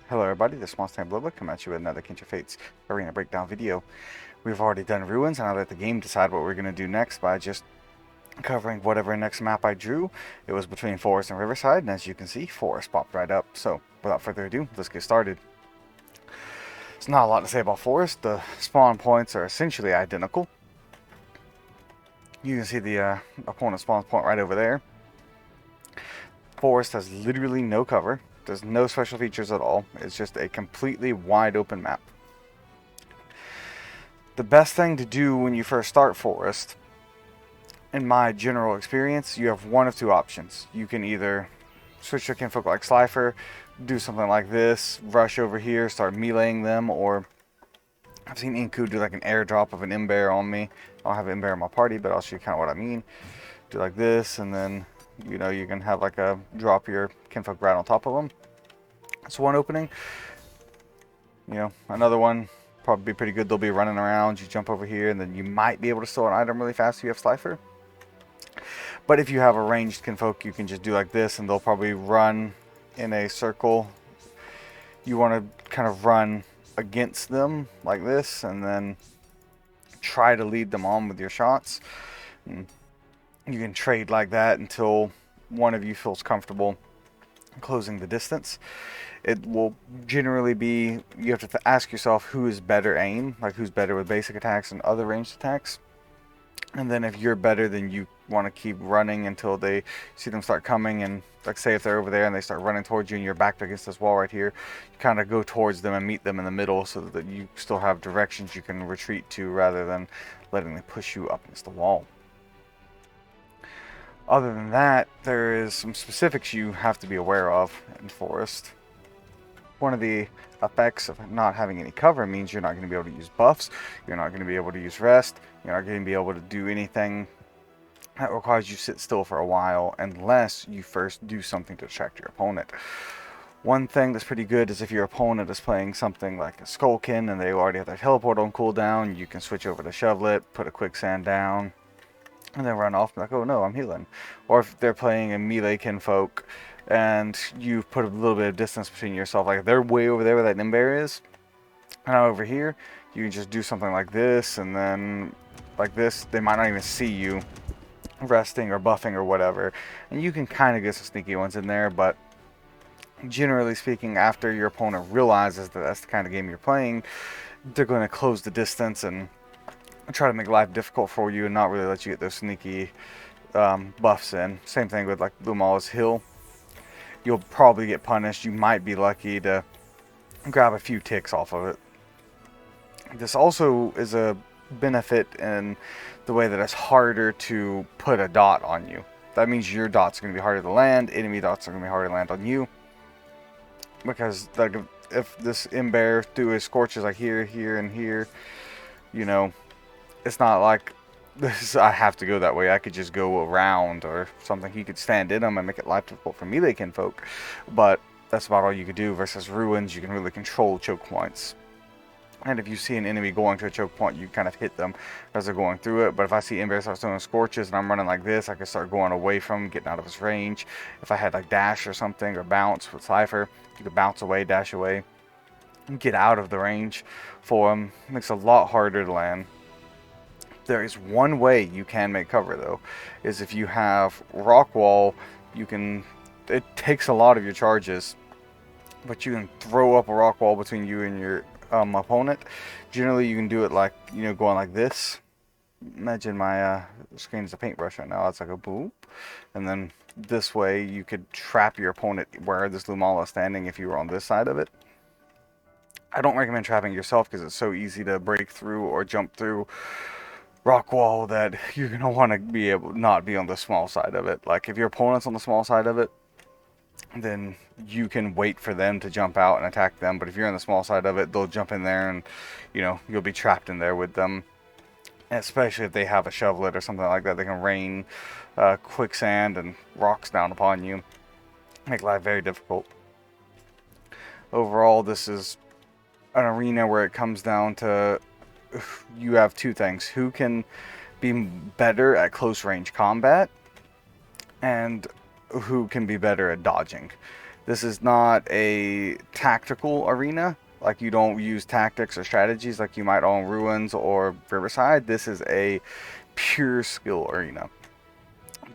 Hello everybody, this is Monstertaming coming at you with another Kindred Fates Arena Breakdown video. We've already done Ruins, and I let the game decide what we're going to do next by just covering whatever next map I drew. It was between Forest and Riverside, and as you can see, Forest popped right up. So, without further ado, let's get started. There's not a lot to say about Forest. The spawn points are essentially identical. You can see the opponent's spawn point right over there. Forest has literally no cover. There's no special features at all. It's just a completely wide open map. The best thing to do when you first start Forest, in my general experience, you have one of two options. You can either switch to kinfolk like Slifer, do something like this, rush over here, start meleeing them, or I've seen Inku do like an airdrop of an Ember on me. I don't have an Ember in my party, but I'll show you kind of what I mean. Do like this, and then you know, you can have like a drop your kinfolk right on top of them. That's one opening. You know, another one probably be pretty good. They'll be running around. You jump over here, and then you might be able to steal an item really fast if you have Slifer. But if you have a ranged kinfolk, you can just do like this, and they'll probably run in a circle. You want to kind of run against them like this, and then try to lead them on with your shots. And you can trade like that until one of you feels comfortable closing the distance. It will generally be, you have to ask yourself who is better aim, like who's better with basic attacks and other ranged attacks. And then if you're better, then you want to keep running until they see them start coming. And like say if they're over there and they start running towards you and you're backed against this wall right here, you kind of go towards them and meet them in the middle so that you still have directions you can retreat to rather than letting them push you up against the wall. Other than that, there is some specifics you have to be aware of in Forest. One of the effects of not having any cover means you're not going to be able to use buffs, you're not going to be able to use rest, you're not going to be able to do anything that requires you to sit still for a while unless you first do something to distract your opponent. One thing that's pretty good is if your opponent is playing something like a Skullkin and they already have their teleport on cooldown, you can switch over to Shovelet, put a quicksand down, and then run off and be like, oh no, I'm healing. Or if they're playing a melee kinfolk and you've put a little bit of distance between yourself, like they're way over there where that Nimbear is, and now over here, you can just do something like this, and then like this, they might not even see you resting or buffing or whatever, and you can kind of get some sneaky ones in there, but generally speaking, after your opponent realizes that that's the kind of game you're playing, they're going to close the distance and try to make life difficult for you and not really let you get those sneaky buffs in. Same thing with like Lumala's Hill. You'll probably get punished. You might be lucky to grab a few ticks off of it. This also is a benefit in the way that it's harder to put a dot on you. That means your dots are going to be harder to land, enemy dots are going to be harder to land on you. Because like if this Ember threw his scorches like here, here, and here, you know, it's not like this. I have to go that way. I could just go around or something. He could stand in them and make it life difficult for melee kinfolk, but that's about all you could do. Versus Ruins, you can really control choke points. And if you see an enemy going to a choke point, you kind of hit them as they're going through it. But if I see Ember start throwing scorches and I'm running like this, I can start going away from him, getting out of his range. If I had like dash or something or bounce with Slifer, you could bounce away, dash away, and get out of the range for him. It makes it a lot harder to land. There is one way you can make cover though, is if you have rock wall, you can, it takes a lot of your charges, but you can throw up a rock wall between you and your opponent. Generally you can do it like, you know, going like this. Imagine my screen is a paintbrush right now. It's like a boop, and then this way you could trap your opponent where this Lumala is standing if you were on this side of it. I don't recommend trapping yourself because it's so easy to break through or jump through rock wall that you're gonna want to be able to not be on the small side of it. Like if your opponent's on the small side of it, then you can wait for them to jump out and attack them. But if you're on the small side of it, they'll jump in there and, you know, you'll be trapped in there with them. And especially if they have a shovelet or something like that, they can rain quicksand and rocks down upon you. Make life very difficult. Overall, this is an arena where it comes down to you have two things: who can be better at close range combat and who can be better at dodging. This is not a tactical arena. Like, you don't use tactics or strategies like you might on Ruins or Riverside. This is a pure skill arena.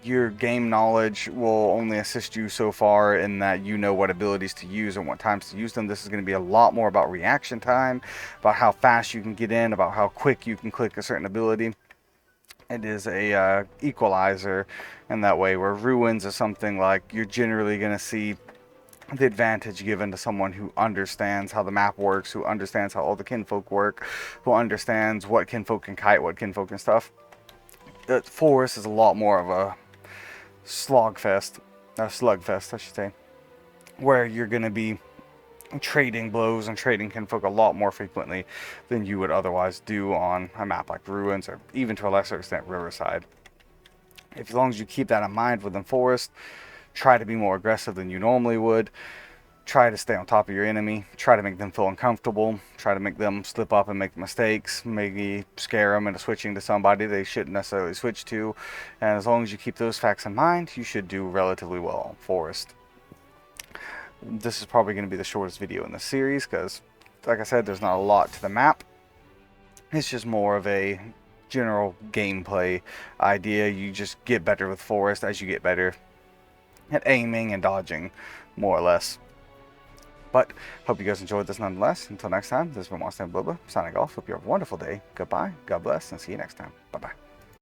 Your game knowledge will only assist you so far in that you know what abilities to use and what times to use them. This is going to be a lot more about reaction time, about how fast you can get in, about how quick you can click a certain ability. It is a equalizer in that way, where Ruins is something like you're generally going to see the advantage given to someone who understands how the map works, who understands how all the kinfolk work, who understands what kinfolk can kite, what kinfolk can stuff. The Forest is a lot more of a slugfest, I should say, where you're going to be trading blows and trading kinfolk a lot more frequently than you would otherwise do on a map like Ruins, or even to a lesser extent Riverside. As long as you keep that in mind within Forest, try to be more aggressive than you normally would. Try to stay on top of your enemy. Try to make them feel uncomfortable. Try to make them slip up and make mistakes. Maybe scare them into switching to somebody they shouldn't necessarily switch to. And as long as you keep those facts in mind, you should do relatively well on Forest. This is probably going to be the shortest video in the series because, like I said, there's not a lot to the map. It's just more of a general gameplay idea. You just get better with Forest as you get better at aiming and dodging, more or less. But hope you guys enjoyed this nonetheless. Until next time, this has been Monstertaming Bisloba signing off. Hope you have a wonderful day. Goodbye, God bless, and see you next time. Bye-bye.